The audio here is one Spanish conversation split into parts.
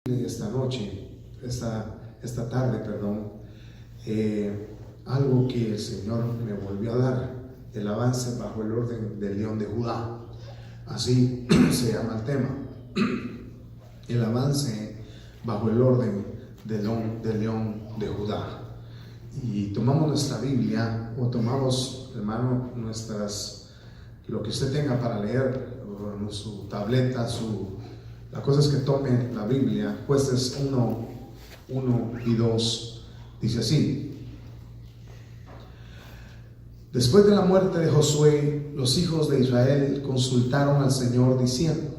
Esta noche, esta tarde, perdón, algo que el Señor me volvió a dar, el avance bajo el orden del león de Judá. Así se llama el tema, el avance bajo el orden del león de Judá. Y tomamos nuestra Biblia, o tomamos, hermano, lo que usted tenga para leer, su tableta, la cosa es que tome la Biblia. Jueces 1 y 2 dice así: después de la muerte de Josué, los hijos de Israel consultaron al Señor diciendo: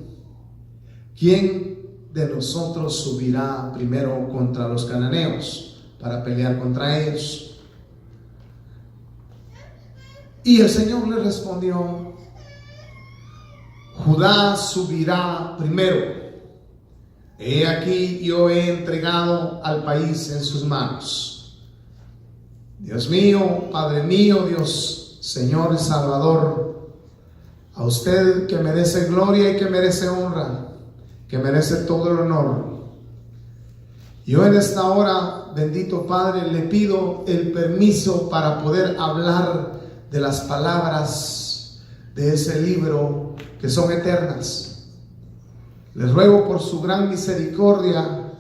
¿quién de nosotros subirá primero contra los cananeos para pelear contra ellos? Y el Señor le respondió: Judá subirá primero. He aquí, yo he entregado al país en sus manos. Dios mío, Padre mío, Dios, Señor y Salvador, a usted que merece gloria y que merece honra, que merece todo el honor. Yo en esta hora, bendito Padre, le pido el permiso para poder hablar de las palabras de ese libro que son eternas. Les ruego por su gran misericordia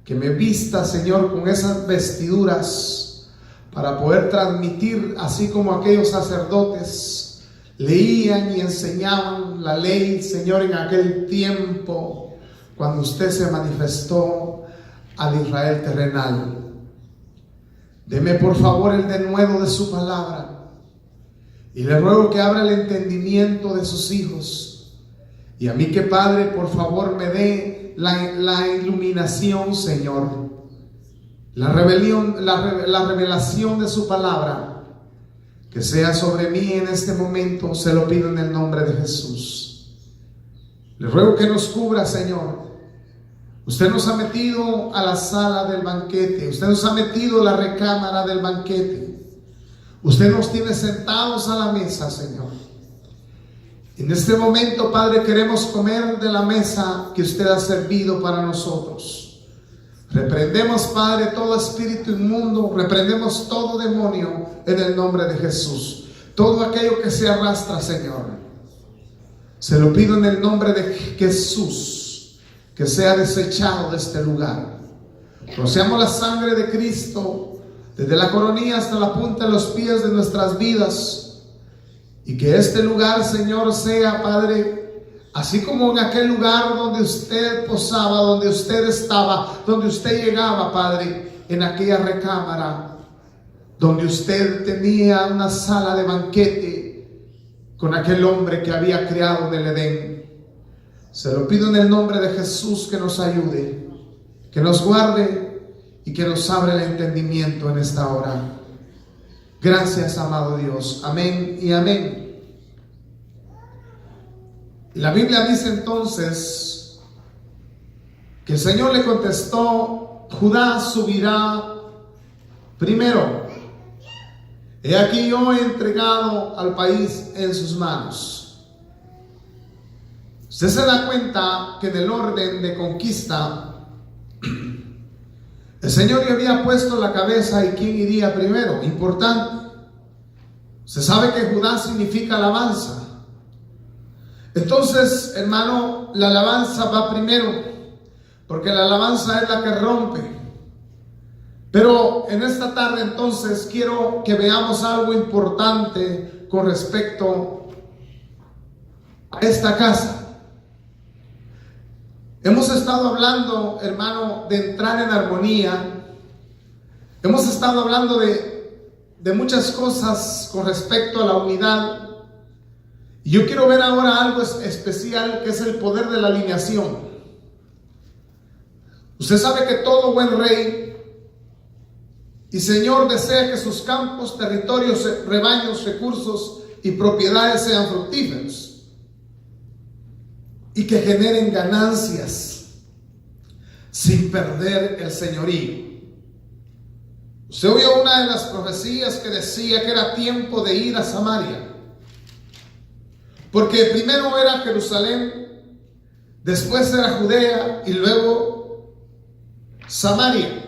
que me vista, Señor, con esas vestiduras para poder transmitir, así como aquellos sacerdotes leían y enseñaban la ley, Señor, en aquel tiempo cuando usted se manifestó al Israel terrenal. Deme por favor el denuedo de su palabra y le ruego que abra el entendimiento de sus hijos. Y a mí que Padre, por favor, me dé la iluminación, Señor, la revelación de su palabra, que sea sobre mí en este momento. Se lo pido en el nombre de Jesús. Le ruego que nos cubra, Señor. Usted nos ha metido a la sala del banquete, usted nos ha metido a la recámara del banquete, usted nos tiene sentados a la mesa, Señor. En este momento, Padre, queremos comer de la mesa que usted ha servido para nosotros. Reprendemos, Padre, todo espíritu inmundo, reprendemos todo demonio en el nombre de Jesús. Todo aquello que se arrastra, Señor, se lo pido en el nombre de Jesús, que sea desechado de este lugar. Rociamos la sangre de Cristo desde la coronilla hasta la punta de los pies de nuestras vidas. Y que este lugar, Señor, sea, Padre, así como en aquel lugar donde usted posaba, donde usted estaba, donde usted llegaba, Padre, en aquella recámara, donde usted tenía una sala de banquete con aquel hombre que había creado en el Edén. Se lo pido en el nombre de Jesús, que nos ayude, que nos guarde y que nos abra el entendimiento en esta hora. Gracias, amado Dios. Amén y amén. La Biblia dice entonces que el Señor le contestó: Judá subirá primero. He aquí, yo he entregado al país en sus manos. Usted se da cuenta que en el orden de conquista el Señor le había puesto la cabeza y quién iría primero. Importante. Se sabe que Judá significa alabanza. Entonces, hermano, la alabanza va primero, porque la alabanza es la que rompe. Pero en esta tarde entonces quiero que veamos algo importante con respecto a esta casa. Hemos estado hablando, hermano, de entrar en armonía. Hemos estado hablando de muchas cosas con respecto a la unidad. Y yo quiero ver ahora algo especial, que es el poder de la alineación. Usted sabe que todo buen rey y señor desea que sus campos, territorios, rebaños, recursos y propiedades sean fructíferos y que generen ganancias sin perder el señorío. Usted oyó una de las profecías que decía que era tiempo de ir a Samaria, porque primero era Jerusalén, después era Judea y luego Samaria.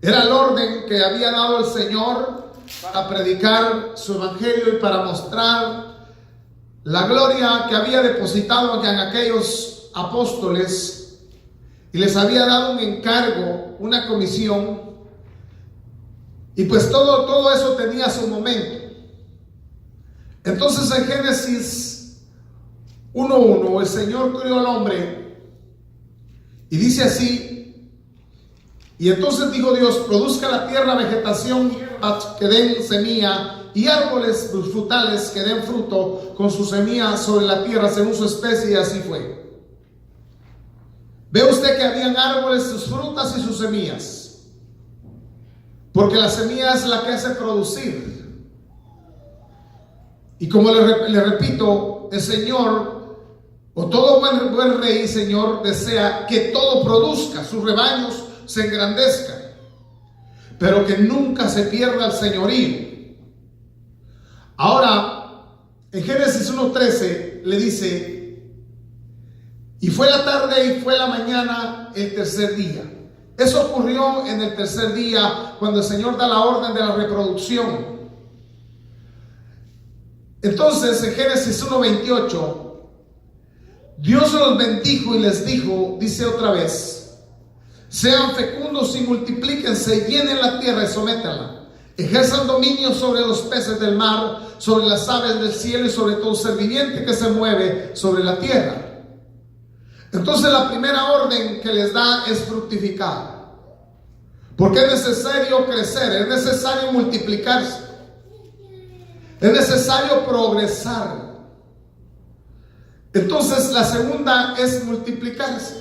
Era el orden que había dado el Señor para predicar su evangelio y para mostrar la gloria que había depositado en aquellos apóstoles, y les había dado un encargo, una comisión, y pues todo eso tenía su momento. Entonces en Génesis 1:1 el Señor crió al hombre y dice así: y entonces dijo Dios, produzca la tierra vegetación, hierbas que den semilla, y árboles frutales que den fruto con su semilla sobre la tierra según su especie, y así fue. Ve usted que habían árboles, sus frutas y sus semillas, porque la semilla es la que hace producir. Y como le repito, el Señor, o todo buen rey y Señor, desea que todo produzca, sus rebaños se engrandezcan, pero que nunca se pierda el señorío. Ahora, en Génesis 1:13 le dice: y fue la tarde y fue la mañana el tercer día. Eso ocurrió en el tercer día, cuando el Señor da la orden de la reproducción. Entonces, en Génesis 1:28, Dios los bendijo y les dijo, dice otra vez: sean fecundos y multiplíquense, llenen la tierra y sométanla, ejerzan dominio sobre los peces del mar, sobre las aves del cielo y sobre todo ser viviente que se mueve sobre la tierra. Entonces la primera orden que les da es fructificar, porque es necesario crecer, es necesario multiplicarse, es necesario progresar. Entonces la segunda es multiplicarse.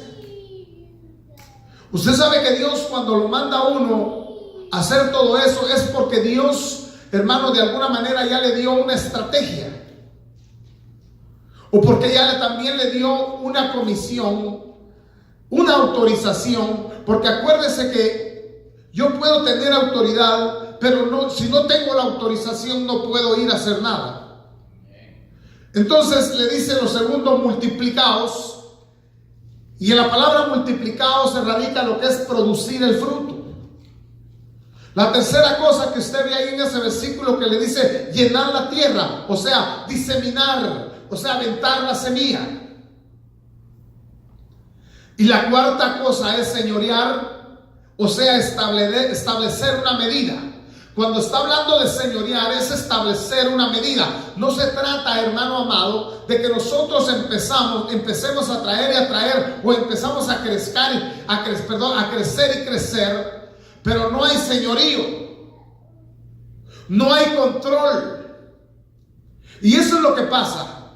Usted sabe que Dios, cuando lo manda a uno a hacer todo eso, es porque Dios, hermano, de alguna manera ya le dio una estrategia, o porque ya también le dio una comisión, una autorización. Porque acuérdese que yo puedo tener autoridad, pero si no tengo la autorización no puedo ir a hacer nada. Entonces le dice lo segundo: multiplicaos. Y en la palabra multiplicados se radica lo que es producir el fruto. La tercera cosa que usted ve ahí en ese versículo, que le dice llenar la tierra, o sea, diseminar, o sea, aventar la semilla. Y la cuarta cosa es señorear, o sea, establecer una medida. Cuando está hablando de señorear, es establecer una medida. No se trata, hermano amado, de que nosotros empecemos a traer y a traer, o empezamos a crecer y crecer, pero no hay señorío, no hay control. Y eso es lo que pasa,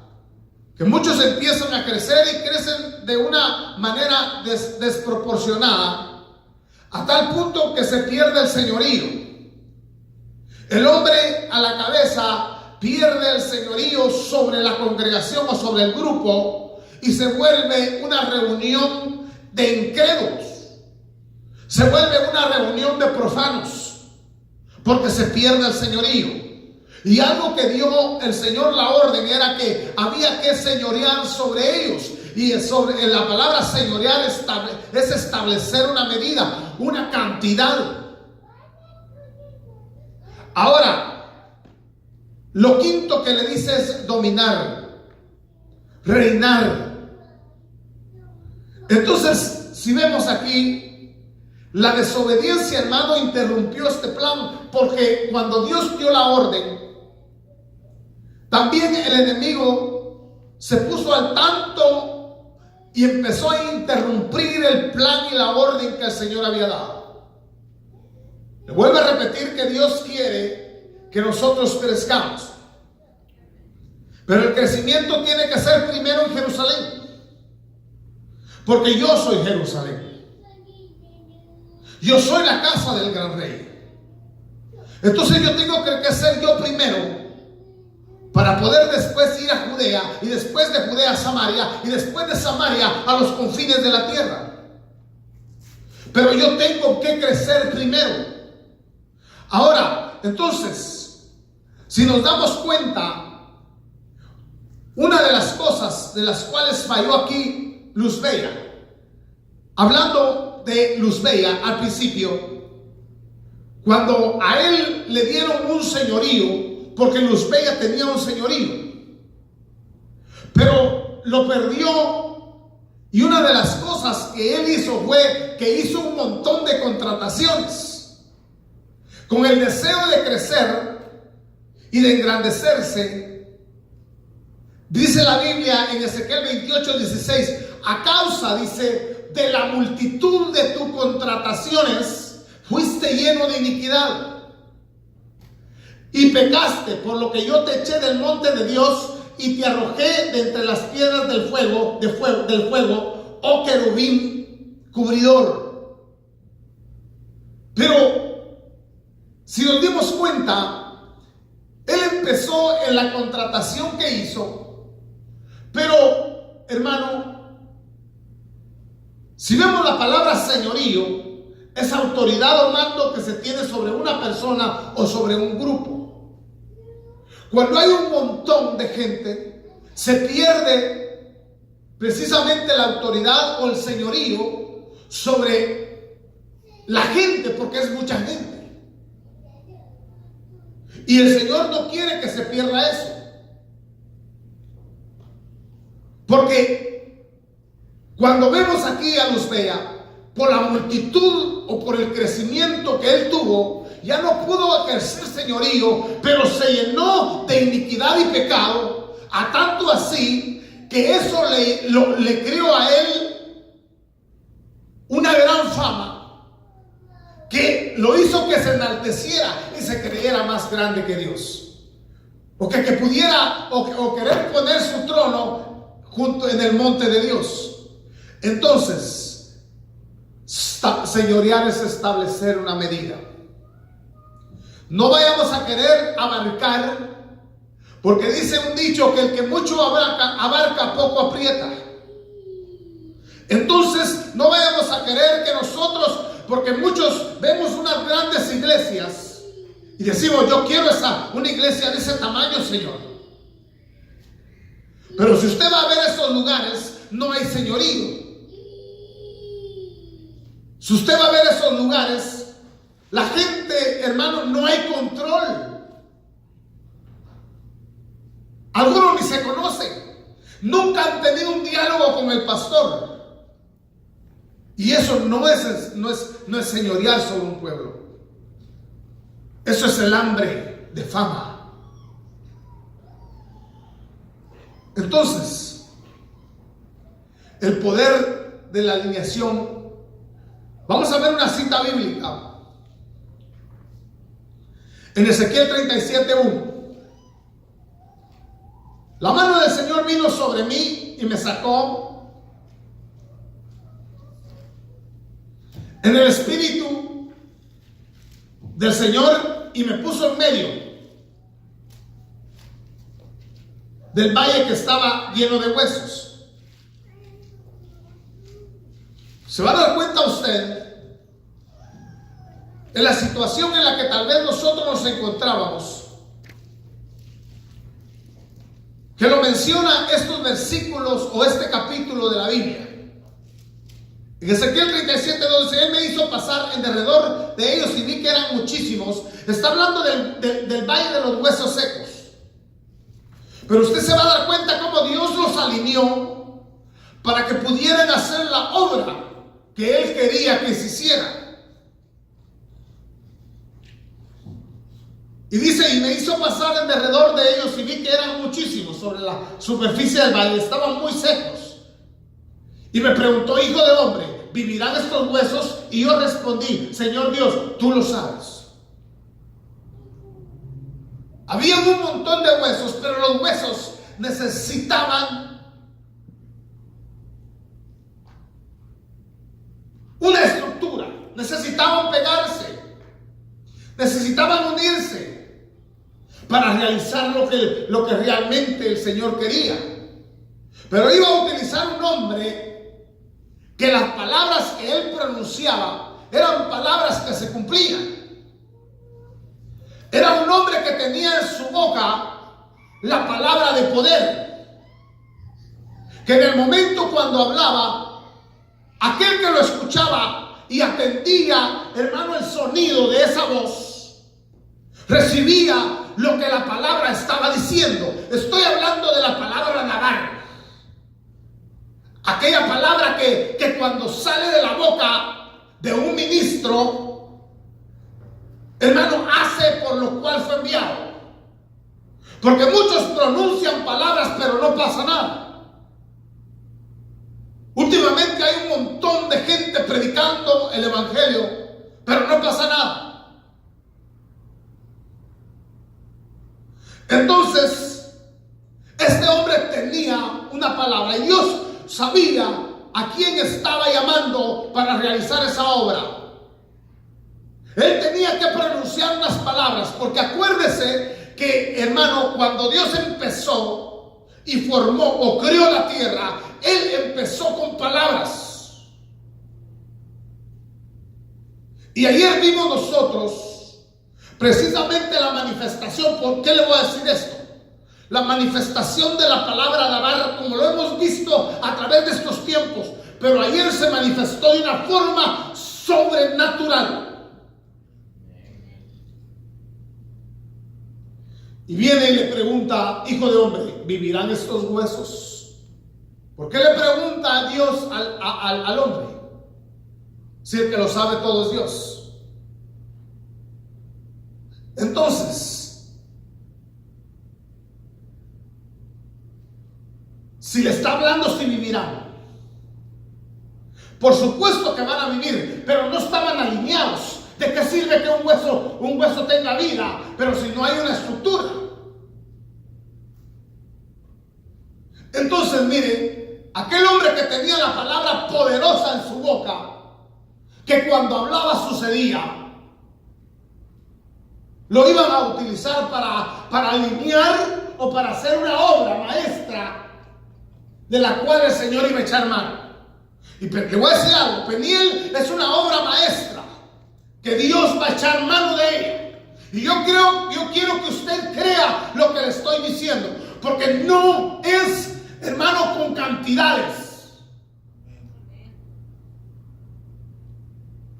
que muchos empiezan a crecer y crecen de una manera desproporcionada, a tal punto que se pierde el señorío. El hombre a la cabeza pierde el señorío sobre la congregación o sobre el grupo, y se vuelve una reunión de incrédulos, se vuelve una reunión de profanos, porque se pierde el señorío. Y algo que dio el Señor la orden era que había que señorear sobre ellos. Y sobre la palabra señorear es establecer una medida, una cantidad. Ahora, lo quinto que le dice es dominar, reinar. Entonces, si vemos aquí, la desobediencia, hermano, interrumpió este plan, porque cuando Dios dio la orden, también el enemigo se puso al tanto y empezó a interrumpir el plan y la orden que el Señor había dado. Le vuelvo a repetir que Dios quiere que nosotros crezcamos, pero el crecimiento tiene que ser primero en Jerusalén, porque yo soy Jerusalén, yo soy la casa del gran rey. Entonces yo tengo que crecer yo primero, para poder después ir a Judea, y después de Judea a Samaria, y después de Samaria a los confines de la tierra. Pero yo tengo que crecer primero. Ahora, entonces, si nos damos cuenta, una de las cosas de las cuales falló aquí Luz Bella hablando de Luzbea al principio, cuando a él le dieron un señorío, porque Luzbea tenía un señorío, pero lo perdió, y una de las cosas que él hizo fue que hizo un montón de contrataciones con el deseo de crecer y de engrandecerse. Dice la Biblia en Ezequiel 28:16, a causa, dice, de la multitud de tus contrataciones, fuiste lleno de iniquidad y pecaste, por lo que yo te eché del monte de Dios y te arrojé de entre las piedras del fuego, oh querubín cubridor. Pero si nos dimos cuenta, él empezó en la contratación que hizo, pero hermano, si vemos la palabra señorío, es autoridad o mando que se tiene sobre una persona o sobre un grupo. Cuando hay un montón de gente, se pierde precisamente la autoridad o el señorío sobre la gente, porque es mucha gente. Y el Señor no quiere que se pierda eso. Porque cuando vemos aquí a Luzbea, por la multitud o por el crecimiento que él tuvo, ya no pudo ejercer señorío, pero se llenó de iniquidad y pecado, a tanto así que eso le creó a él una gran fama, que lo hizo que se enalteciera y se creyera más grande que Dios, o que pudiera o querer poner su trono junto en el monte de Dios. Entonces, señorear es establecer una medida. No vayamos a querer abarcar, porque dice un dicho que el que mucho abarca poco aprieta. Entonces no vayamos a querer que nosotros, porque muchos vemos unas grandes iglesias y decimos, yo quiero una iglesia de ese tamaño, Señor. Pero si usted va a ver esos lugares, no hay señorío. Si usted va a ver esos lugares, la gente, hermano, no hay control. Algunos ni se conocen. Nunca han tenido un diálogo con el pastor. Y eso no es señorear sobre un pueblo. Eso es el hambre de fama. Entonces, el poder de la alineación. Vamos a ver una cita bíblica. En Ezequiel 37:1. La mano del Señor vino sobre mí y me sacó en el espíritu del Señor y me puso en medio del valle que estaba lleno de huesos. Se va a dar cuenta usted en la situación en la que tal vez nosotros nos encontrábamos, que lo menciona estos versículos o este capítulo de la Biblia. En Ezequiel 37:12, él me hizo pasar en derredor de ellos y vi que eran muchísimos. Está hablando del valle de los huesos secos. Pero usted se va a dar cuenta cómo Dios los alineó para que pudieran hacer la obra que él quería que se hiciera. Y dice, y me hizo pasar en derredor de ellos y vi que eran muchísimos sobre la superficie del valle, estaban muy secos. Y me preguntó, hijo de hombre, ¿vivirán estos huesos? Y yo respondí, Señor Dios, tú lo sabes. Había un montón de huesos, pero los huesos necesitaban una estructura, necesitaban pegarse, necesitaban unirse para realizar lo que realmente el Señor quería. Pero iba a utilizar un hombre que las palabras que él pronunciaba eran palabras que se cumplían. Era un hombre que tenía en su boca la palabra de poder, que en el momento cuando hablaba aquel que lo escuchaba y atendía, hermano, el sonido de esa voz, recibía lo que la palabra estaba diciendo. Estoy hablando de la palabra Dabar. Aquella palabra que cuando sale de la boca de un ministro, hermano, hace por lo cual fue enviado. Porque muchos pronuncian palabras, pero no pasa nada. Últimamente hay un montón de gente predicando el evangelio, pero no pasa nada. Entonces, este hombre tenía una palabra y Dios sabía a quién estaba llamando para realizar esa obra. Él tenía que pronunciar unas palabras, porque acuérdese que, hermano, cuando Dios empezó y formó o creó la tierra, Él empezó con palabras. Y ayer vimos nosotros precisamente la manifestación. ¿Por qué le voy a decir esto? La manifestación de la palabra Dabar, como lo hemos visto a través de estos tiempos, pero ayer se manifestó de una forma sobrenatural. Y viene y le pregunta: hijo de hombre, ¿vivirán estos huesos? ¿Por qué le pregunta a Dios al hombre? Si el que lo sabe todo es Dios. Entonces, si le está hablando si vivirán, por supuesto que van a vivir, pero no estaban alineados. ¿De qué sirve que un hueso tenga vida, pero si no hay una estructura? Entonces, miren, aquel hombre que tenía la palabra poderosa en su boca, que cuando hablaba sucedía, lo iban a utilizar para alinear o para hacer una obra maestra de la cual el Señor iba a echar mano. Y le voy a decir algo: Peniel es una obra maestra que Dios va a echar mano de ella. Y yo quiero que usted crea lo que le estoy diciendo, porque no es, hermano, con cantidades.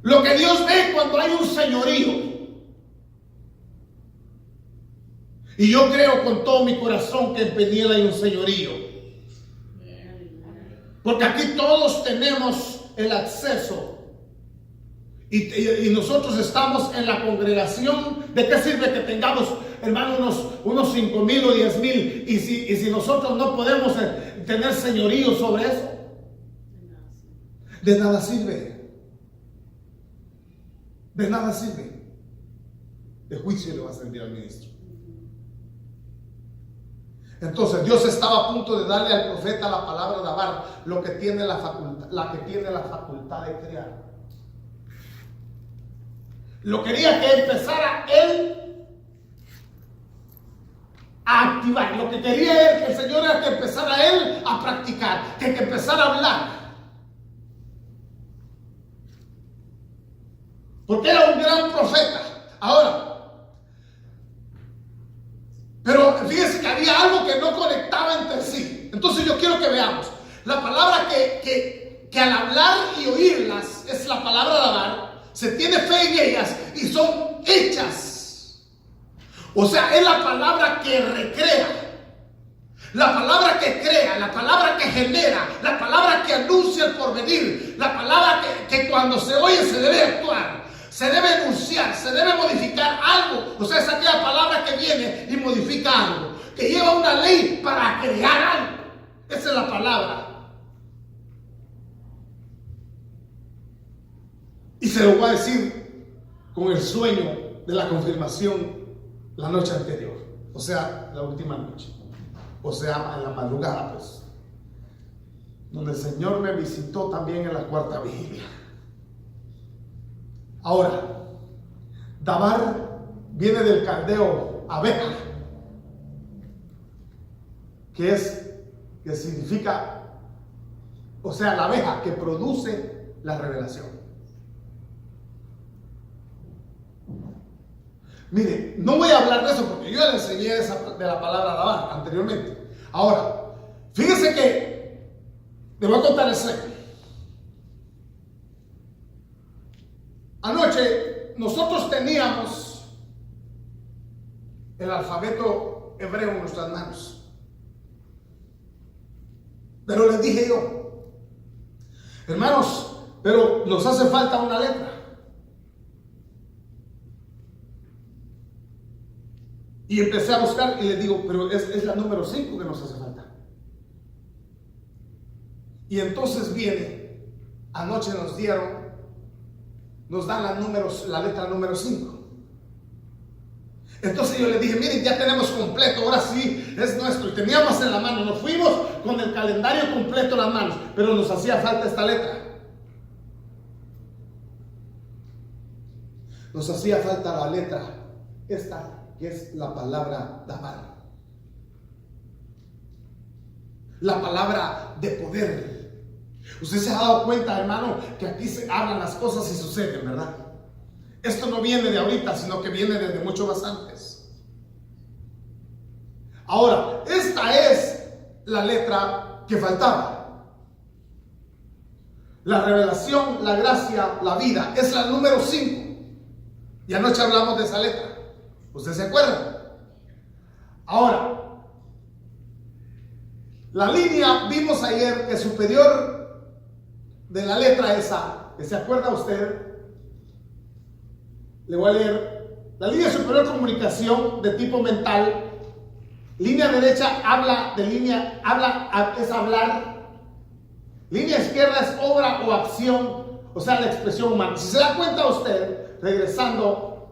Lo que Dios ve cuando hay un señorío. Y yo creo con todo mi corazón que en Peniel hay un señorío. Porque aquí todos tenemos el acceso. Y nosotros estamos en la congregación. ¿De qué sirve que tengamos, hermano, unos 5,000 o 10,000? Y si nosotros no podemos tener señorío sobre eso, de nada sirve. De nada sirve. De juicio le va a servir al ministro. Entonces Dios estaba a punto de darle al profeta la palabra Dabar, lo que tiene la facultad de crear. Lo quería que empezara él a activar. Lo que quería que el Señor era que empezara él a practicar, que empezara a hablar. Porque era un gran profeta. Ahora, pero fíjense que había algo que no conectaba entre sí. Entonces yo quiero que veamos. La palabra que al hablar y oírlas es la palabra Dabar. Se tiene fe en ellas y son hechas. O sea, es la palabra que recrea, la palabra que crea, la palabra que genera, la palabra que anuncia el porvenir, la palabra que cuando se oye se debe actuar. Se debe enunciar, se debe modificar algo. O sea, es aquella palabra que viene y modifica algo, que lleva una ley para crear algo. Esa es la palabra. Y se lo voy a decir con el sueño de la confirmación la noche anterior. O sea, la última noche. O sea, en la madrugada, pues. Donde el Señor me visitó también en la cuarta vigilia. Ahora, Dabar viene del caldeo abeja, que significa, o sea, la abeja que produce la revelación. Mire, no voy a hablar de eso porque yo le enseñé de la palabra Dabar anteriormente. Ahora, fíjese que le voy a contar el sueño. Anoche nosotros teníamos el alfabeto hebreo en nuestras manos. Pero les dije yo, hermanos, pero nos hace falta una letra. Y empecé a buscar y les digo, pero es la número 5 que nos hace falta. Y entonces viene, anoche nos dan la letra número 5. Entonces yo les dije, miren, ya tenemos completo, ahora sí es nuestro. Y teníamos en la mano, nos fuimos con el calendario completo en las manos, pero nos hacía falta esta letra. Nos hacía falta la letra, esta, que es la palabra Dabar. La palabra de poder. Usted se ha dado cuenta, hermano, que aquí se hablan las cosas y suceden, ¿verdad? Esto no viene de ahorita, sino que viene desde mucho más antes. Ahora, esta es la letra que faltaba. La revelación, la gracia, la vida, es la número 5. Y anoche hablamos de esa letra. ¿Usted se acuerda? Ahora, la línea, vimos ayer que superior de la letra esa, que se acuerda usted, le voy a leer. La línea superior, comunicación de tipo mental. Línea derecha es hablar. Línea izquierda es obra o acción, o sea, la expresión humana. Si se da cuenta usted, regresando,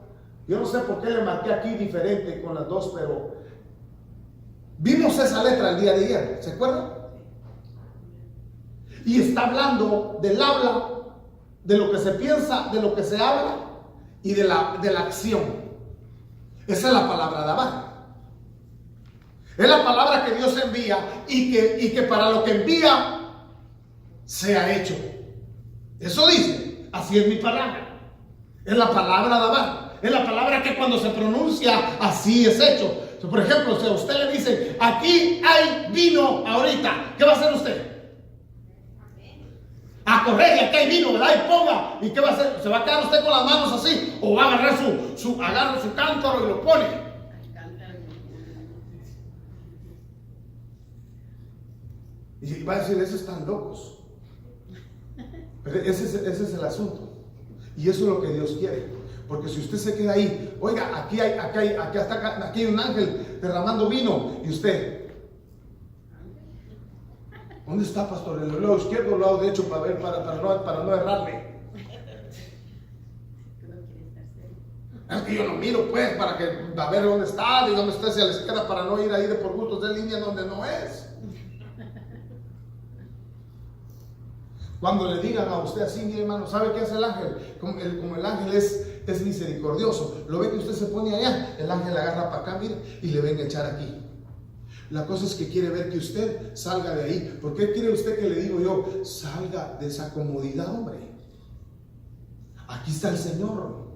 yo no sé por qué le marqué aquí diferente con las dos, pero vimos esa letra el día de ayer, ¿se acuerdan? Y está hablando del habla, de lo que se piensa, de lo que se habla y de la acción. Esa es la palabra Dabar. Es la palabra que Dios envía y que para lo que envía se ha hecho. Eso dice, así es mi palabra. Es la palabra Dabar. Es la palabra que cuando se pronuncia así es hecho. Por ejemplo, si a usted le dicen, aquí hay vino ahorita, ¿qué va a hacer usted? A correr, y aquí hay vino, ¿verdad? Y ponga. ¿Y qué va a hacer? ¿Se va a quedar usted con las manos así? ¿O va a agarrar agarra su cántaro y lo pone? Y va a decir, esos están locos. Pero ese es el asunto. Y eso es lo que Dios quiere. Porque si usted se queda ahí, oiga, aquí hay un ángel derramando vino, y usted, ¿dónde está, pastor? ¿En el lado izquierdo o el lado derecho para ver, para no errarle? Es que yo lo miro, pues, para ver dónde está, y dónde está hacia la izquierda, para no ir ahí de por gustos de línea donde no es. Cuando le digan a usted así, mire, hermano, ¿sabe qué hace el ángel? Como el ángel es misericordioso, lo ve que usted se pone allá, el ángel agarra para acá, mire, y le venga a echar aquí. La cosa es que quiere ver que usted salga de ahí. ¿Por qué quiere usted que le digo yo? Salga de esa comodidad, hombre. Aquí está el Señor.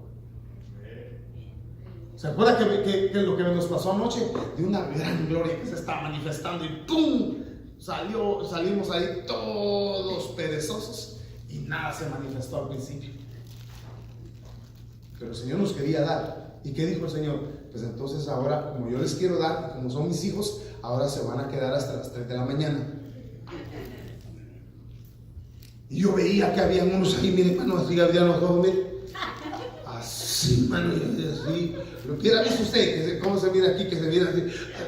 ¿Se acuerda que lo que nos pasó anoche? De una gran gloria que se está manifestando y ¡pum! Salimos ahí todos perezosos y nada se manifestó al principio. Pero el Señor nos quería dar. ¿Y qué dijo el Señor? Pues entonces ahora, como yo les quiero dar, como son mis hijos, ahora se van a quedar hasta las 3 de la mañana. Y yo veía que habían unos ahí, mire, hermano, así habían los ojos, mire. Así, hermano, así. ¿Lo hubiera visto usted? ¿Cómo se mira aquí? Que se mira así.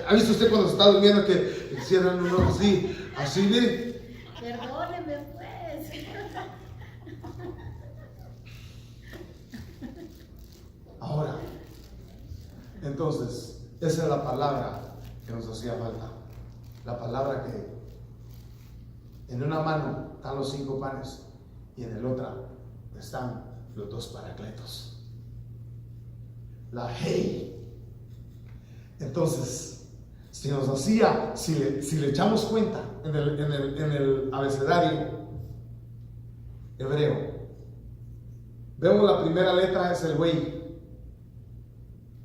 ¿Ha visto usted cuando se está durmiendo que cierran un ojo así? Así, mire. Perdóneme, pues. Ahora, entonces, esa es la palabra que nos hacía falta. La palabra que en una mano están los 5 panes y en el otra están los 2 paracletos. La Hey. Entonces, si le echamos cuenta en el abecedario hebreo, vemos la primera letra es el Wey.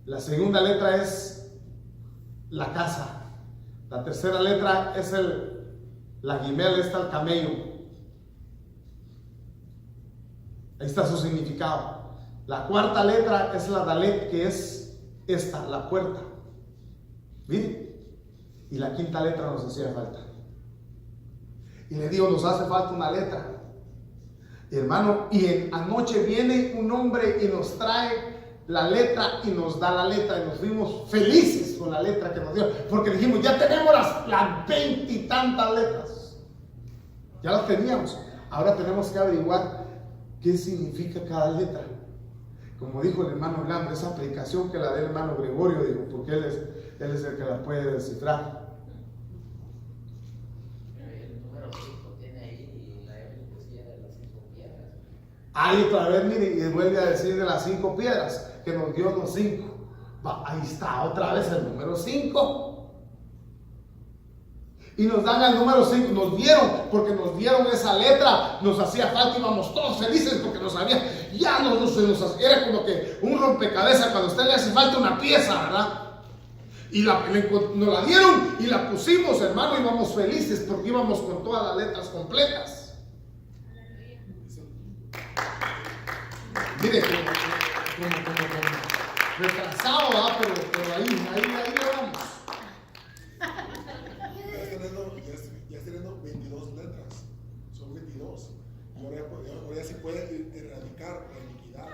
La segunda letra es la casa. La tercera letra es la Gimel, está el camello. Ahí está su significado. La cuarta letra es la Dalet, que es esta, la puerta. Miren. Y la quinta letra nos hacía falta. Y le digo, nos hace falta una letra. Y hermano, anoche viene un hombre y nos trae la letra y nos da la letra. Y nos fuimos felices con la letra que nos dio. Porque dijimos, ya tenemos las 20 y tantas letras. Ya las teníamos. Ahora tenemos que averiguar qué significa cada letra. Como dijo el hermano Blanco, esa aplicación que la del hermano Gregorio, dijo, porque él es el que la puede descifrar. El número 5 tiene ahí la evidencia de las 5 piedras. Ahí otra vez, mire, y vuelve a decir de las 5 piedras, que nos dio los 5. Ahí está, otra vez el número 5. Y nos dan el número 5, nos dieron, porque nos dieron esa letra, nos hacía falta, íbamos todos felices porque nos había, ya era como que un rompecabezas cuando a usted le hace falta una pieza, ¿verdad? Y nos la dieron y la pusimos, hermano, y íbamos felices porque íbamos con todas las letras completas. Mire, como retrasado, ¿verdad? Pero ahí lo vamos. Ya está teniendo 22 letras, son 22. Ahora ya se puede erradicar la iniquidad.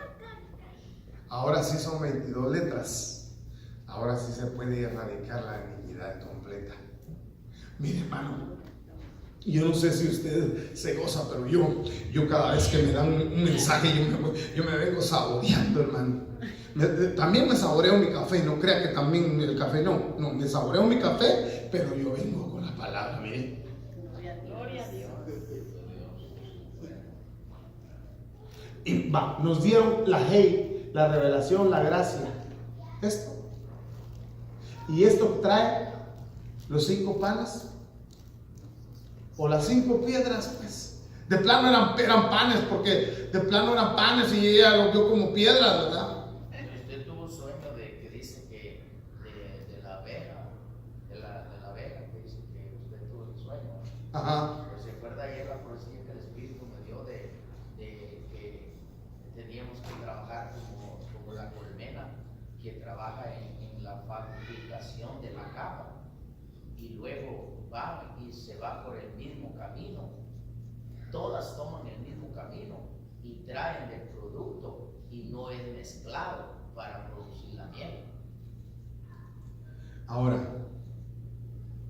Ahora sí son 22 letras. Ahora sí se puede erradicar la iniquidad completa. Mire, hermano, yo no sé si usted se goza, pero yo cada vez que me dan un mensaje, yo me vengo saboreando, hermano. También me saboreo mi café, no crea que también el café no, me saboreo mi café, pero yo vengo con la palabra, mire. Gloria a Dios. Y nos dieron la Hey, la revelación, la gracia. Esto. Y esto trae los 5 panes o las 5 piedras, pues. De plano eran panes, porque de plano eran panes y ella lo vio como piedras, ¿verdad? Usted tuvo un sueño que dice que de la abeja, de la abeja, que dice que usted tuvo un sueño. Ajá. Pero se acuerda ayer la profecía que el Espíritu me dio de que teníamos que trabajar como la colmena que trabaja en la fabricación de la capa y luego va y se va por el mismo camino. Todas toman el mismo camino y traen el producto y no es mezclado para producir la miel. Ahora,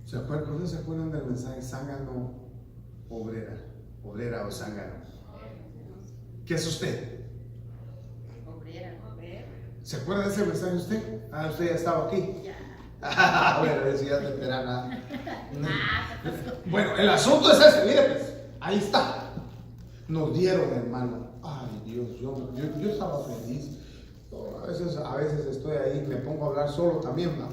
¿se acuerdan del mensaje zángano, obrera o zángano? ¿Qué es usted? Obrera. ¿Se acuerda de ese mensaje usted? Usted ya estaba aquí. Ya. Bueno, decía veterana. Bueno, el asunto es ese, mire pues, ahí está. Nos dieron, hermano. Ay, Dios, yo estaba feliz. A veces estoy ahí, me pongo a hablar solo también, ¿no?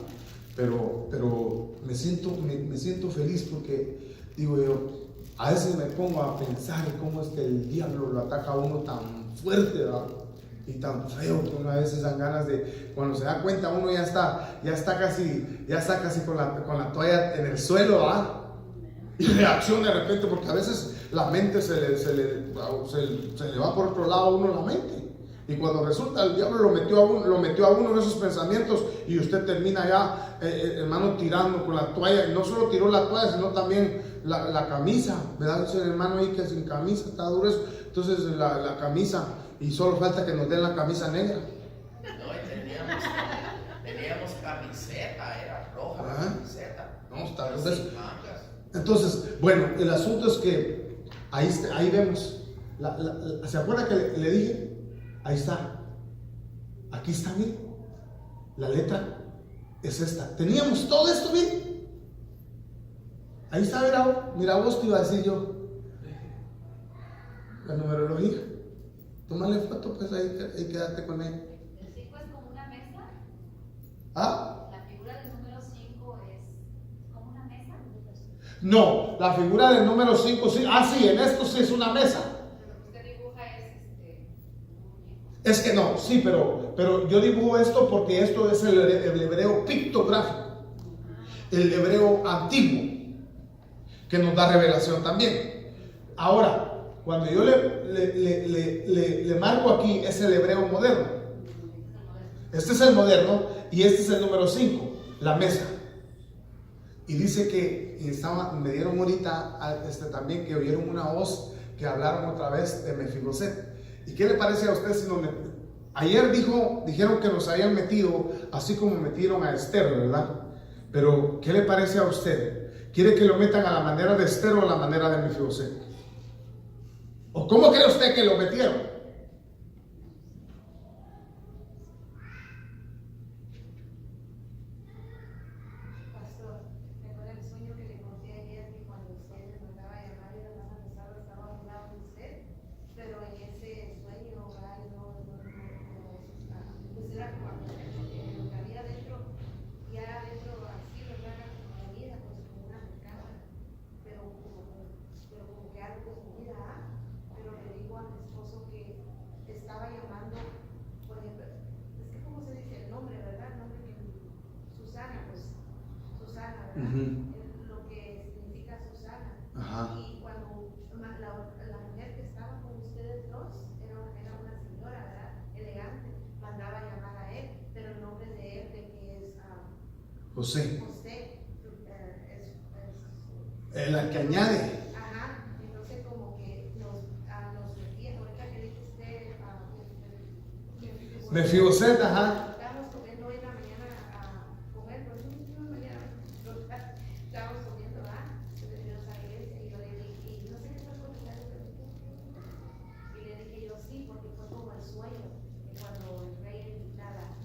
Pero me siento feliz porque, digo yo, a veces me pongo a pensar cómo es que el diablo lo ataca a uno tan fuerte, ¿verdad? Y tan feo que uno a veces dan ganas de, cuando se da cuenta uno ya está casi con la toalla en el suelo, ¿verdad? Y reacciona de repente porque a veces la mente se le va por otro lado a uno la mente. Y cuando resulta el diablo lo metió a uno en esos pensamientos y usted termina ya, hermano, tirando con la toalla. Y no solo tiró la toalla, sino también la camisa, ¿verdad? Dice el hermano ahí que sin camisa está duro eso. Entonces la camisa, y solo falta que nos den la camisa negra. No, teníamos camiseta, era roja la camiseta. No, está pero bien. sin mangas. Entonces, bueno, el asunto es que ahí vemos. ¿Se acuerda que le dije? Ahí está. Aquí está, miren. La letra es esta. Teníamos todo esto, miren. Ahí está, mira vos te iba a decir yo. La numerología. Tómale foto, pues ahí quédate con él. ¿El 5 es como una mesa? ¿Ah? ¿La figura del número 5 es como una mesa? No, la figura del número 5, sí. Sí, en esto sí es una mesa. Pero lo que usted dibuja es Es que no, sí, pero yo dibujo esto porque esto es el hebreo pictográfico, el hebreo antiguo, que nos da revelación también. Ahora, cuando yo le marco aquí, es el hebreo moderno. Este es el moderno y este es el número 5, la mesa. Y dice que me dieron ahorita también que oyeron una voz que hablaron otra vez de Mefiboset. ¿Y qué le parece a usted si ayer dijeron que nos habían metido así como metieron a Esther, ¿verdad? Pero ¿qué le parece a usted? ¿Quiere que lo metan a la manera de Esther o a la manera de Mefiboset? ¿O cómo cree usted que lo metieron? Lo que significa Susana. Ajá. Y cuando la mujer que estaba con ustedes dos era una señora, ¿verdad? Elegante, mandaba llamar a él, pero el nombre de él, de que es José. José, El que añade. Ajá, entonces como que nos metía, ahorita que dice usted, Mefiboset, ajá. Estábamos comiendo hoy en la mañana a comer, pero no mañana. Estábamos comiendo, bienvenidos a la iglesia, y yo le dije, y no sé qué fue el comentario que me dijo. Y le dije yo sí, porque fue como el sueño, que cuando el rey invitaba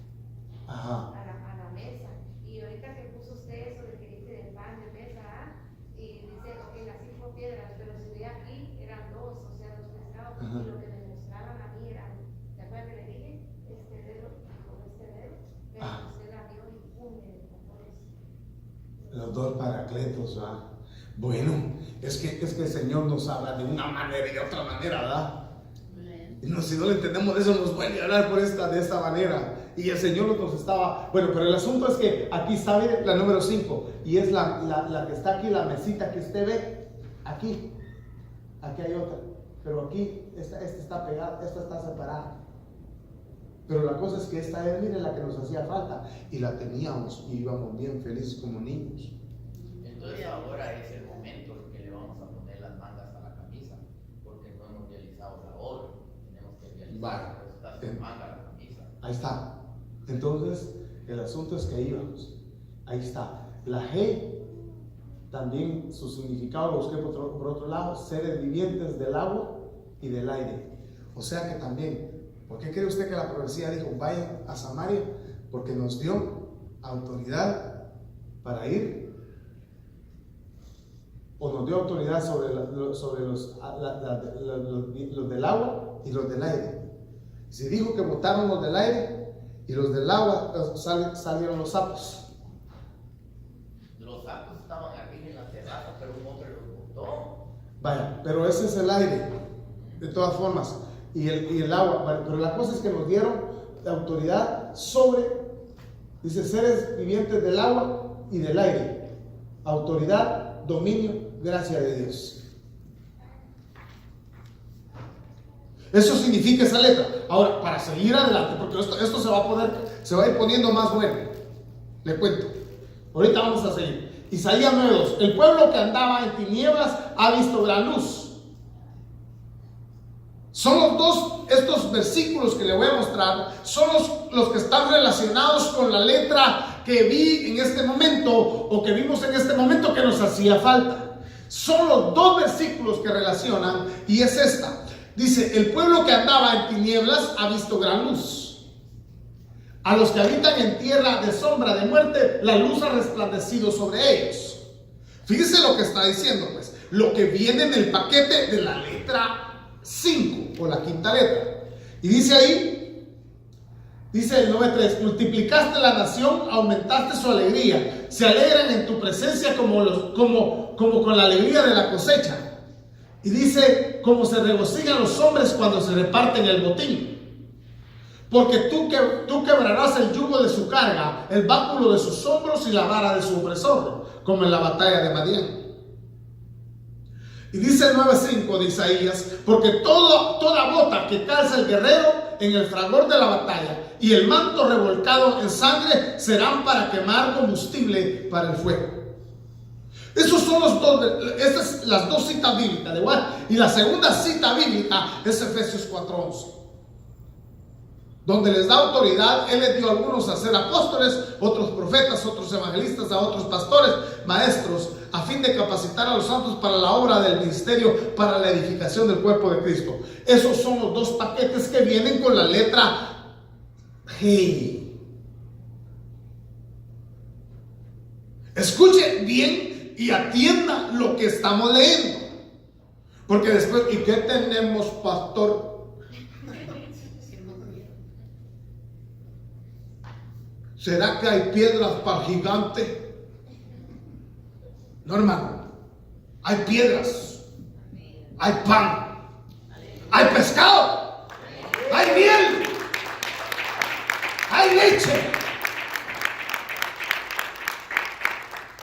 a la mesa. Y ahorita que puso usted eso de que dice del pan de mesa, y dice, ok, las 5 piedras, pero si ve aquí eran 2, o sea, 2 pescados, y lo que me mostraban a mí eran, ¿te acuerdas que le dije? Este dedo con este dedo, pero usted la vio y pum, me dejó eso. Los dos paracletos, ¿verdad? Bueno, es que el Señor nos habla de una manera y de otra manera, ¿verdad? Y si no le entendemos eso, nos vuelve a hablar de esta manera. Y el Señor nos estaba... Bueno, pero el asunto es que aquí está la número 5. Y es la que está aquí, la mesita que usted ve. Aquí hay otra. Pero aquí, esta está pegada, esta está separada. Pero la cosa es que esta es, miren, la que nos hacía falta. Y la teníamos y íbamos bien felices como niños. Entonces ahora es el momento en que le vamos a poner las mangas a la camisa, porque no hemos realizado la obra. Tenemos que realizar las mangas a la camisa. Ahí está. Entonces, el asunto es que íbamos. Ahí está. La G, también su significado lo busqué por otro lado, seres vivientes del agua y del aire. O sea que también, ¿por qué cree usted que la profecía dijo, vayan a Samaria? Porque nos dio autoridad para ir. O nos dio autoridad sobre los del agua y los del aire. Si dijo que botaron los del aire y los del agua, salieron los sapos. Los sapos estaban arriba en la terraza, pero un hombre los botó. Vaya, pero ese es el aire, de todas formas. Y el agua. Vale, pero la cosa es que nos dieron autoridad sobre, dice, seres vivientes del agua y del aire. Autoridad, dominio, gracia de Dios. Eso significa esa letra. Ahora, para seguir adelante, porque esto se va a ir poniendo más bueno. Le cuento. Ahorita vamos a seguir. Isaías 9:2. El pueblo que andaba en tinieblas ha visto gran luz. Son estos versículos que le voy a mostrar, son los que están relacionados con la letra que vi en este momento, o que vimos en este momento que nos hacía falta. Son los 2 versículos que relacionan, y es esta. Dice, el pueblo que andaba en tinieblas ha visto gran luz. A los que habitan en tierra de sombra de muerte, la luz ha resplandecido sobre ellos. Fíjese lo que está diciendo, pues. Lo que viene en el paquete de la letra 5, o la quinta letra. Y dice ahí, dice el 9:3, multiplicaste la nación, aumentaste su alegría. Se alegran en tu presencia como con la alegría de la cosecha. Y dice, como se regocijan los hombres cuando se reparten el botín. Porque tú quebrarás el yugo de su carga, el báculo de sus hombros y la vara de su opresor, como en la batalla de Madián. Y dice el 9:5 de Isaías: porque toda bota que calza el guerrero en el fragor de la batalla y el manto revolcado en sangre serán para quemar combustible para el fuego. Esos son estas son las dos citas bíblicas, de igual. Y la segunda cita bíblica es Efesios 4:11, donde les da autoridad. Él les dio a algunos a ser apóstoles, otros profetas, otros evangelistas, a otros pastores, maestros, a fin de capacitar a los santos para la obra del ministerio, para la edificación del cuerpo de Cristo. Esos son los dos paquetes que vienen con la letra G. Escuche bien y atienda lo que estamos leyendo, porque después, ¿y qué tenemos, pastor? ¿Será que hay piedras para el gigante? No, hermano. Hay piedras, hay pan, hay pescado, hay miel, hay leche,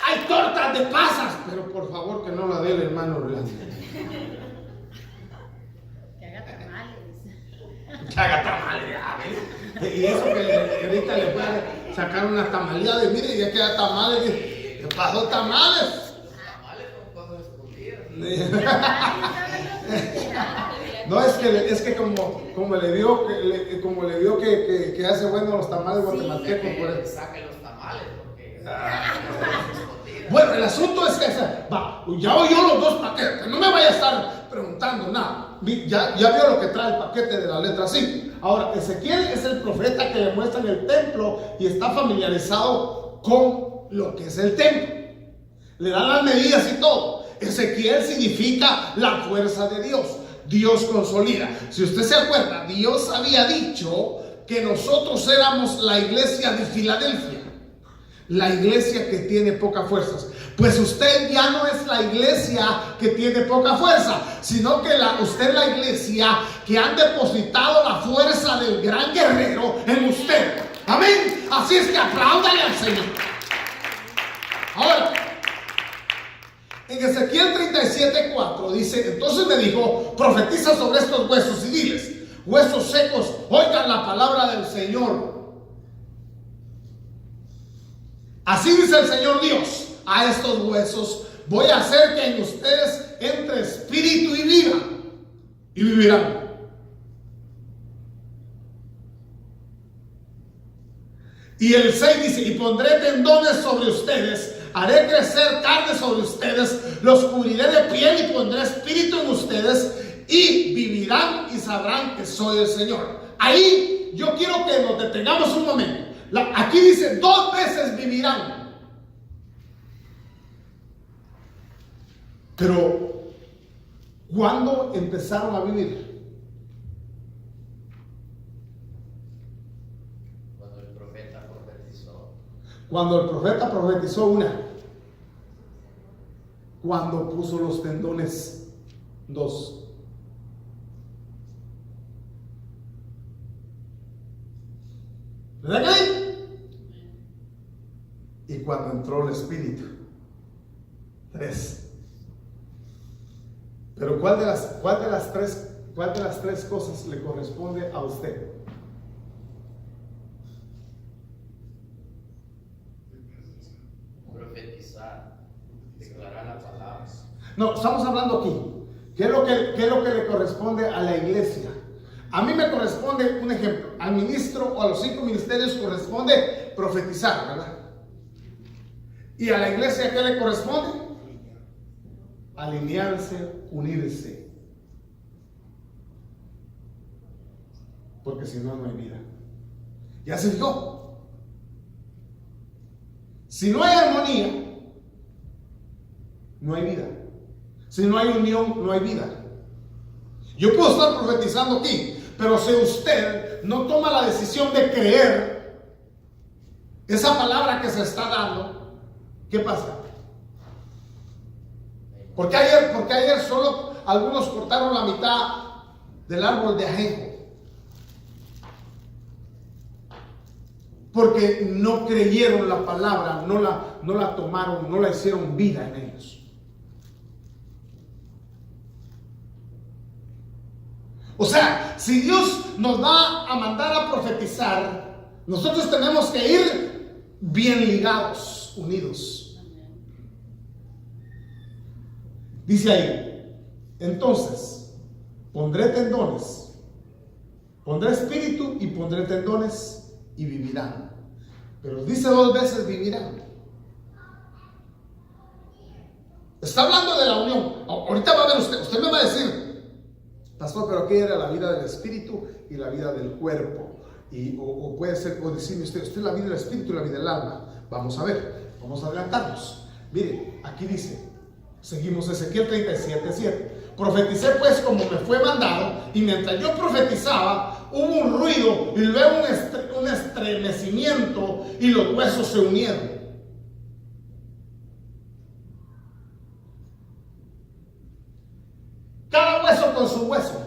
hay tortas de pasas, pero por favor que no la dé el hermano Orlando. Que haga tamales. Que haga tamales, y eso que ahorita le puede sacar una tamalía de, mire, ya queda tamales, ¿qué pasó tamales? Tamales con cosas escondidas. No, es que como le dio que hace bueno los tamales guatemaltecos, por eso. Saque los tamales porque Bueno, el asunto es que ya oyó los dos paquetes, no me vaya a estar preguntando nada. Ya vio lo que trae el paquete de la letra 5. Ahora, Ezequiel es el profeta que le muestra en el templo y está familiarizado con lo que es el templo. Le dan las medidas y todo. Ezequiel significa la fuerza de Dios. Dios consolida. Si usted se acuerda, Dios había dicho que nosotros éramos la iglesia de Filadelfia, la iglesia que tiene pocas fuerzas. Pues usted ya no es la iglesia que tiene poca fuerza, sino que usted es la iglesia que han depositado la fuerza del gran guerrero en usted. Amén. Así es que apláudale al Señor. Ahora, en Ezequiel 37:4 dice: entonces me dijo, profetiza sobre estos huesos y diles: huesos secos, oigan la palabra del Señor. Así dice el Señor Dios: a estos huesos voy a hacer que en ustedes entre espíritu y vida, y vivirán. Y el 6 dice: y pondré tendones sobre ustedes, haré crecer carne sobre ustedes, los cubriré de piel y pondré espíritu en ustedes, y vivirán y sabrán que soy el Señor. Ahí yo quiero que nos detengamos un momento. Aquí dice 2 veces vivirán. Pero ¿cuándo empezaron a vivir? cuando el profeta profetizó. Cuando el profeta profetizó una. Cuando puso los tendones 2. ¿Verdad que? Y cuando entró el Espíritu 3. Pero ¿cuál de las tres cosas le corresponde a usted? Profetizar, declarar la palabra. No, estamos hablando aquí. ¿Qué es lo que le corresponde a la iglesia? A mí me corresponde, un ejemplo, al ministro o a los 5 ministerios corresponde profetizar, ¿verdad? ¿Y a la iglesia qué le corresponde? Alinearse, unirse. Porque si no, no hay vida. ¿Ya se fijó? Si no hay armonía, no hay vida. Si no hay unión, no hay vida. Yo puedo estar profetizando aquí, pero si usted no toma la decisión de creer esa palabra que se está dando, ¿qué pasa? Porque ayer solo algunos cortaron la mitad del árbol de ajenjo. Porque no creyeron la palabra, no la tomaron, no la hicieron vida en ellos. O sea, si Dios nos va a mandar a profetizar, nosotros tenemos que ir bien ligados, unidos. Dice ahí, entonces, pondré tendones, pondré espíritu y pondré tendones y vivirán. Pero dice 2 veces vivirán. Está hablando de la unión. Ahorita va a ver usted me va a decir, pastor, pero aquí era la vida del espíritu y la vida del cuerpo. O puede ser, o decirme usted la vida del espíritu y la vida del alma. Vamos a ver, vamos a adelantarnos. Mire, aquí dice, seguimos Ezequiel 37:7. Profeticé pues como me fue mandado, y mientras yo profetizaba, hubo un ruido y luego un estremecimiento y los huesos se unieron. Cada hueso con su hueso.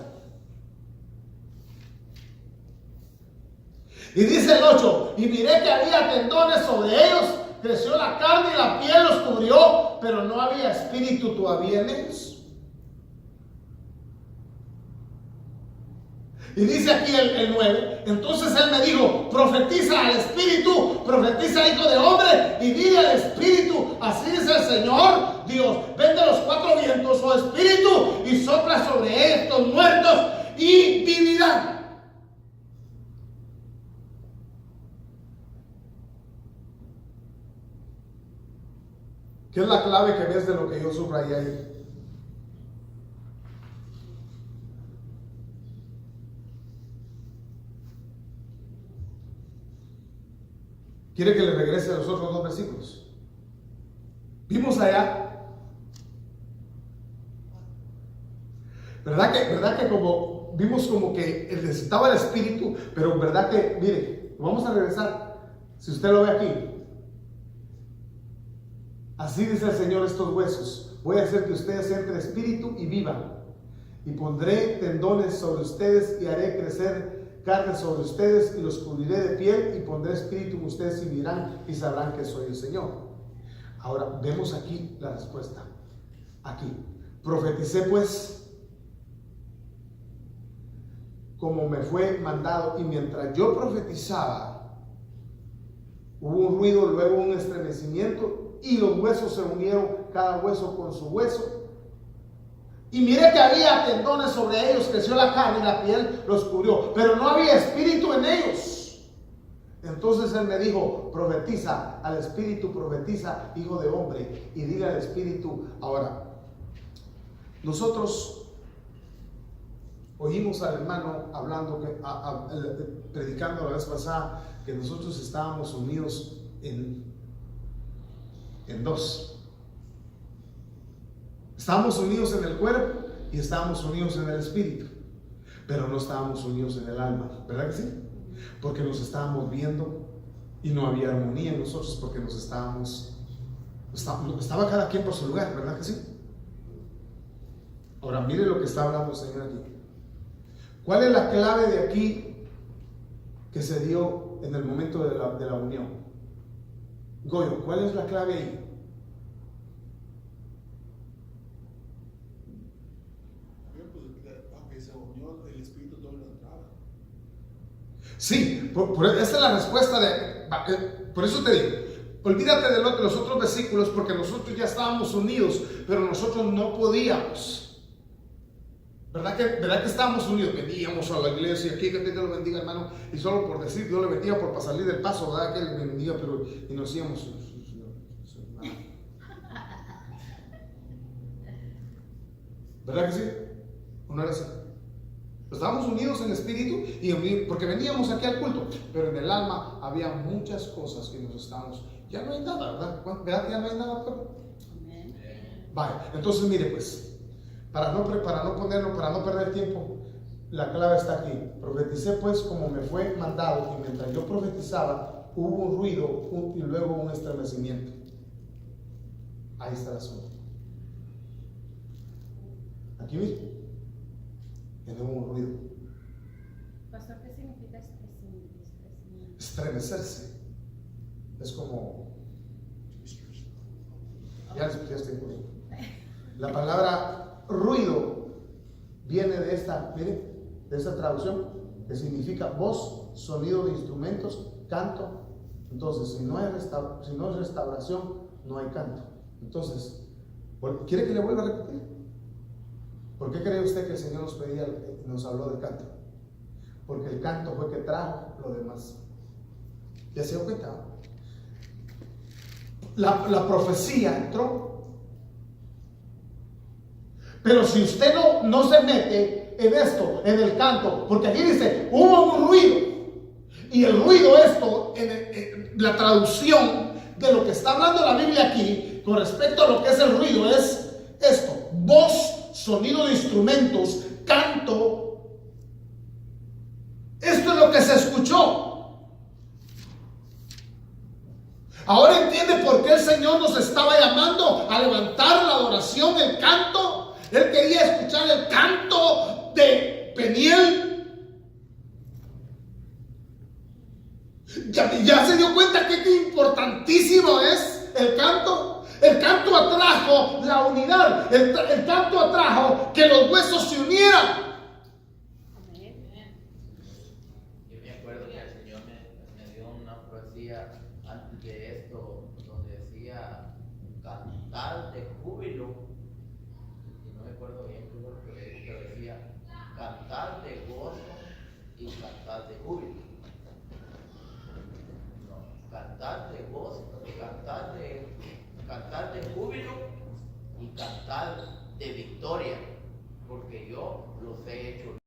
Y dice el 8, y miré que había tendones sobre ellos, creció la carne y la piel los cubrió, pero no había espíritu todavía en ellos. Y dice aquí el 9, entonces él me dijo, profetiza al espíritu, profetiza hijo de hombre, y dile al espíritu, así dice el Señor Dios, ven de los 4 vientos, oh espíritu, y sopla sobre estos muertos y vivirán. ¿Qué es la clave que ves de lo que yo subrayé ahí? ¿Quiere que le regrese a los otros 2 versículos? Vimos allá, ¿verdad que como vimos como que él necesitaba el espíritu, pero verdad que, mire, vamos a regresar, si usted lo ve aquí, así dice el Señor estos huesos, voy a hacer que ustedes entren espíritu y vivan, y pondré tendones sobre ustedes y haré crecer carne sobre ustedes y los cubriré de piel y pondré espíritu en ustedes y vivirán y sabrán que soy el Señor. Ahora vemos aquí la respuesta. Aquí, profeticé pues como me fue mandado, y mientras yo profetizaba hubo un ruido, luego un estremecimiento y los huesos se unieron, cada hueso con su hueso. Y mire que había tendones sobre ellos, creció la carne y la piel los cubrió, pero no había espíritu en ellos. Entonces él me dijo, profetiza al espíritu, profetiza hijo de hombre, y dile al espíritu. Ahora, nosotros oímos al hermano hablando, predicando la vez pasada, que nosotros estábamos unidos en 2. Estábamos unidos en el cuerpo y estábamos unidos en el espíritu, pero no estábamos unidos en el alma, ¿verdad que sí? Porque nos estábamos viendo y no había armonía en nosotros, porque estaba cada quien por su lugar, ¿verdad que sí? Ahora mire lo que está hablando el Señor aquí. ¿Cuál es la clave de aquí que se dio en el momento de la unión? Goyo, ¿cuál es la clave ahí? Sí, esa es la respuesta por eso te digo, olvídate de los otros versículos, porque nosotros ya estábamos unidos, pero nosotros no podíamos. ¿Verdad que estábamos unidos? Veníamos a la iglesia, aquí que Dios lo bendiga, hermano, y solo por decir Dios le bendiga por para salir del paso, ¿verdad? Que le bendiga, pero y nos íbamos. ¿Verdad que sí? ¿O no era así? Estábamos unidos en espíritu porque veníamos aquí al culto, pero en el alma había muchas cosas que nos estábamos. Ya no hay nada, ¿verdad? ¿Verdad que ya no hay nada? Vale, entonces mire pues, para no perder tiempo, la clave está aquí. Profeticé pues como me fue mandado, y mientras yo profetizaba hubo un ruido y luego un estremecimiento. Ahí está el asunto. Aquí mismo. Que no hubo un ruido. Pastor, ¿qué significa estremecimiento? Estremecerse. Es como. Ya estoy poniendo. La palabra ruido viene de esta, mire, de esta traducción, que significa voz, sonido de instrumentos, canto. Entonces, si no es restauración, no hay canto. Entonces, ¿quiere que le vuelva a repetir? ¿Por qué cree usted que el Señor nos habló del canto? Porque el canto fue que trajo lo demás. ¿Ya se dio cuenta? La profecía entró. Pero si usted no se mete en esto, en el canto, porque aquí dice, hubo un ruido. Y el ruido, en la traducción de lo que está hablando la Biblia aquí, con respecto a lo que es el ruido, es esto: voz, sonido de instrumentos, canto. Esto es lo que se escuchó. Ahora entiende por qué el Señor nos estaba llamando a levantar la adoración, el canto. Él quería escuchar el canto de Peniel. Ya se dio cuenta que qué importantísimo es el canto. El canto atrajo la unidad. El canto atrajo que los huesos se unieran. Yo me acuerdo que el Señor me dio una profecía antes de esto, donde decía cantar de júbilo, y no me acuerdo bien qué fue lo que le dijo, pero decía cantar de gozo y cantar de júbilo. No, cantar de gozo, cantar de júbilo y cantar de victoria, porque yo los he hecho